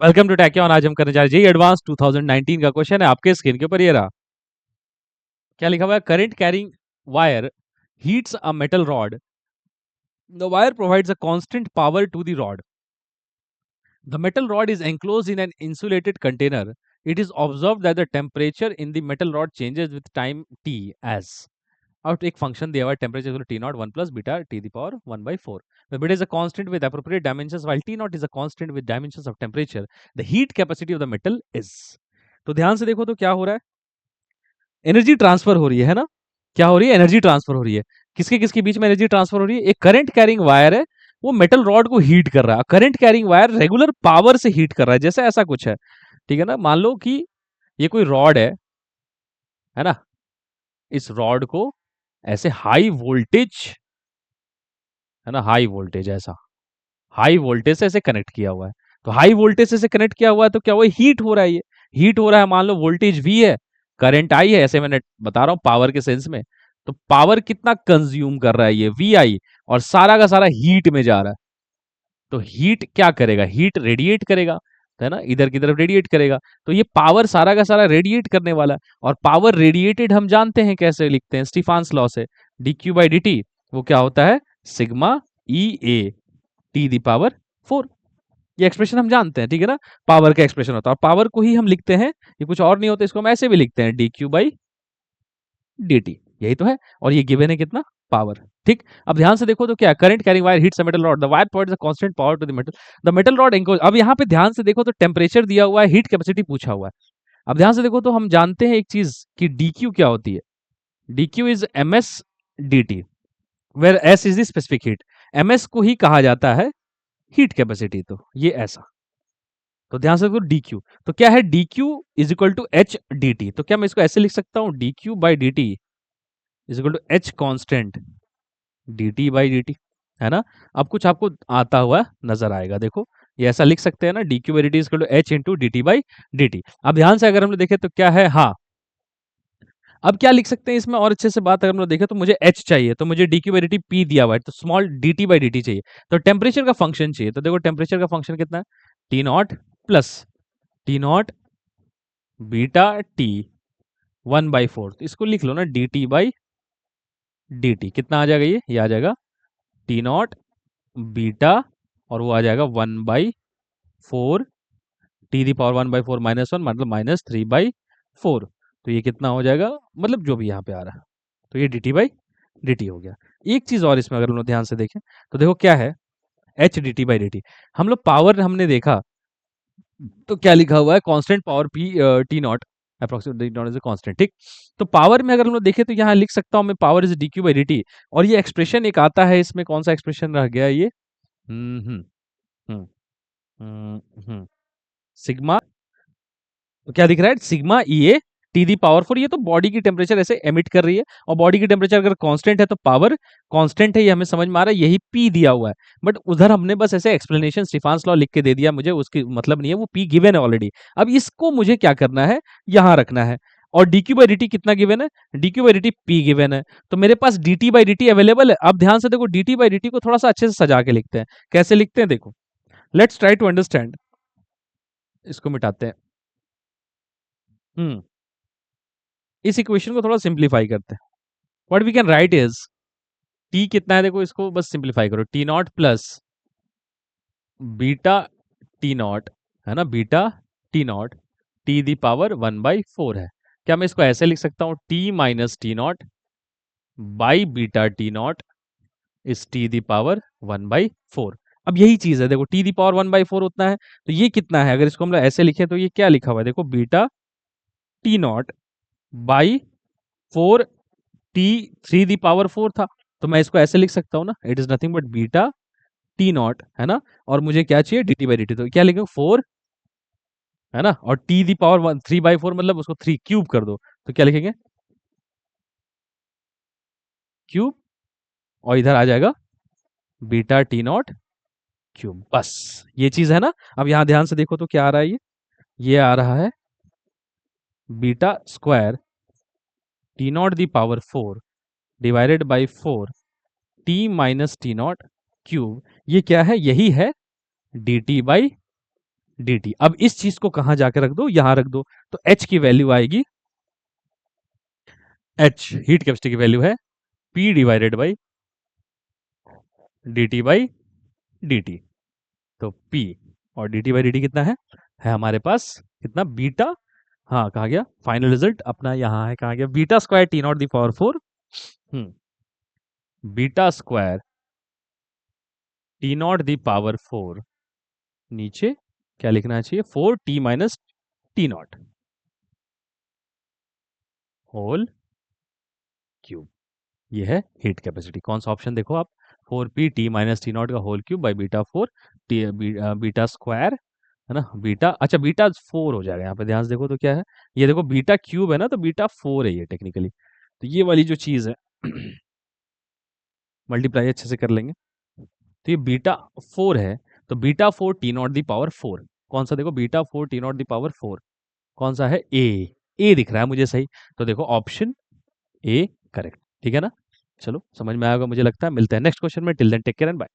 Welcome to टैक्यून। आज हम करने जा रहे हैं जी एडवांस 2019 का क्वेश्चन है आपके स्क्रीन के ऊपर। ये रहा, क्या लिखा हुआ है? Current carrying wire heats a metal rod, the wire provides a constant power to the rod, the metal rod is enclosed in an insulated container. It is observed that the temperature in the metal rod changes with time t as, और एक function दिया हुआ है temperature T not 1 plus beta T the power 1/4, where beta is a constant with appropriate dimensions while t naught is a constant with dimensions of temperature. The heat capacity of the metal is, तो ध्यान से देखो तो क्या हो रहा है? Energy transfer हो रही है ना? क्या हो रही है? एनर्जी ट्रांसफर हो रही है। किसके किसके बीच में एनर्जी ट्रांसफर हो रही है? एक करंट कैरिंग वायर है, वो मेटल रॉड को हीट कर रहा है। Current carrying wire regular power से हीट कर रहा है, जैसे ऐसा कुछ है, ठीक है ना? मान लो कि ये कोई रॉड है ना? इस रॉड को ऐसे हाई वोल्टेज, है ना, हाई वोल्टेज ऐसा, हाई वोल्टेज से ऐसे कनेक्ट किया हुआ है। तो हाई वोल्टेज से कनेक्ट किया हुआ है तो क्या हुआ? हीट हो रहा है। ये हीट हो रहा है, मान लो वोल्टेज वी है, करंट आई है, ऐसे मैंने बता रहा हूं पावर के सेंस में। तो पावर कितना कंज्यूम कर रहा है? ये वी आई, और सारा का सारा हीट में जा रहा है। तो हीट क्या करेगा? हीट रेडिएट करेगा, है ना, इधर की तरफ रेडिएट करेगा। तो ये पावर सारा का सारा रेडिएट करने वाला है। और पावर रेडिएटेड हम जानते हैं कैसे लिखते हैं, स्टीफान्स लॉ से, D Q by D T, वो क्या होता है? Sigma E A T the power 4। ये एक्सप्रेशन हम जानते हैं, ठीक है ना? पावर का एक्सप्रेशन होता है, और पावर को ही हम लिखते हैं, ये कुछ और नहीं होता, इसको हम ऐसे भी लिखते हैं, D Q by D T, यही तो है। और ये गिवन है कितना? पावर। ठीक, अब ध्यान से देखो तो क्या, current carrying wire hits a metal rod, the wire provides a constant power to the metal, the metal rod एंकोज। अब यहाँ पे ध्यान से देखो तो टेम्परेचर दिया हुआ है, हीट कैपेसिटी पूछा हुआ है। अब ध्यान से देखो तो हम जानते हैं एक चीज कि डी क्यू क्या होती है? D Q is M S D T, where S is the specific heat. M S को ही कहा जाता है हीट कैपेसिटी, तो ये ऐसा। तो ध्यान से देखो डी क्यू, तो क्या है? D Q is equal to H D T. तो क्या मैं इसको ऐसे लिख सकता हूँ? D Q by D T is equal to H constant D T by D T, है ना? अब कुछ आपको आता हुआ नजर आएगा, देखो ये ऐसा लिख सकते हैं ना, D Q by D T is equal to H into D T by D T. अब ध्यान से अगर हम लोग देखें तो क्या है, हाँ, अब क्या लिख सकते हैं इसमें और अच्छे से बात अगर हम लोग देखें तो मुझे एच चाहिए, तो मुझे D Q by D T P दिया हुआ है, तो small D T by D T चाहिए। तो टेम्परेचर का फंक्शन चाहिए, तो देखो टेम्परेचर का फंक्शन कितना है? T naught plus T not beta T 1/4, तो इसको लिख लो ना, D T by D T. कितना आ जाएगा? ये आ जाएगा टी नॉट बीटा, और वो आ जाएगा 1/4, टी दी पावर 1/4 -1 मतलब -3/4। तो ये कितना हो जाएगा, मतलब जो भी यहाँ पे आ रहा है, तो ये D T by D T हो गया। एक चीज और इसमें अगर हम लोग ध्यान से देखें तो देखो क्या है, H D T by D T. हम लोग पावर हमने देखा तो क्या लिखा हुआ है? Constant power P T not, approximately not is a constant, ठीक। तो पावर में अगर हम लोग देखें तो यहाँ लिख सकता हूँ मैं, power is D Q by D T. और ये एक्सप्रेशन एक आता है इसमें, कौन सा एक्सप्रेशन रह गया ये? हम्म हम्म हम्म सिग्मा, तो क्या दिख रहा है? Sigma E A T the power 4। ये तो बॉडी की टेम्परेचर ऐसे एमिट कर रही है, और बॉडी की टेम्परेचर अगर कांस्टेंट है तो पावर कांस्टेंट है, ये हमें समझ में आ रहा है, यही पी दिया हुआ है। बट उधर हमने बस ऐसे एक्सप्लेनेशन स्टीफान्स लॉ लिख के दे दिया, मुझे उसकी मतलब नहीं है, वो पी गिवन है ऑलरेडी। अब इसको मुझे क्या करना है? यहाँ रखना है। और D Q by D T कितना गिवन है? D Q by D T P given है, तो मेरे पास D T by D T available है। अब ध्यान से देखो, D T by D T को थोड़ा सा अच्छे से सजा के लिखते हैं। कैसे लिखते हैं देखो, लेट्स ट्राई टू अंडरस्टैंड। इसको मिटाते हैं। हम्म इस इक्वेशन को थोड़ा सिंप्लीफाई करते हैं। What we can write is, T कितना है देखो, इसको बस सिंप्लीफाई करो, T naught plus beta T naught, है ना, beta T naught T the power 1/4 है। क्या मैं इसको ऐसे लिख सकता हूं? T minus T naught by beta T naught is T the power 1/4। अब यही चीज है, देखो टी दी पावर 1/4 उतना है, तो ये कितना है? अगर इसको हम लोग ऐसे लिखें तो ये क्या लिखा हुआ है? देखो beta T naught by 4, T 3 the power 4 था, तो मैं इसको ऐसे लिख सकता हूँ ना, it is nothing but beta T naught, है ना। और मुझे क्या चाहिए? D T by D T, तो क्या लिखेंगे? 4, है ना, और टी दी पावर 3/4 मतलब उसको 3 क्यूब कर दो, तो क्या लिखेंगे? क्यूब, और इधर आ जाएगा बीटा टी नॉट क्यूब, बस ये चीज है ना। अब यहां ध्यान से देखो तो क्या आ रहा है? ये आ रहा है beta square T naught the power 4 divided by 4 T minus T not cube. ये क्या है? यही है डी टी बाई dt। अब इस चीज को कहां जाके रख दो, यहां रख दो, तो h की वैल्यू आएगी, h हीट कैपेसिटी की वैल्यू है p divided by dt by dt। तो p और dt बाई dt कितना है हमारे पास कितना, बीटा, हाँ कहा गया फाइनल रिजल्ट अपना यहाँ है, कहा गया beta square T naught the power 4, beta square T naught the power 4, नीचे क्या लिखना चाहिए, 4t minus T naught whole cube. ये है हीट कैपेसिटी। कौन सा ऑप्शन देखो आप, 4p t minus T naught का whole cube by beta 4 T, beta square है ना, बीटा, अच्छा बीटा 4 हो जाएगा यहाँ पे, ध्यान से देखो तो क्या है, ये देखो बीटा क्यूब है ना, तो बीटा 4 है ये टेक्निकली, तो ये वाली जो चीज़ है मल्टीप्लाई अच्छे से कर लेंगे, तो ये बीटा 4 है, तो beta 4 T naught the power 4, कौन सा देखो beta 4 T naught the power 4, कौन सा है, ए दिख रहा है मुझे सही, तो देखो ऑप्शन ए करेक्ट, ठीक है ना। चलो समझ में आएगा मुझे लगता है, मिलते हैं नेक्स्ट क्वेश्चन में, till then take care and bye.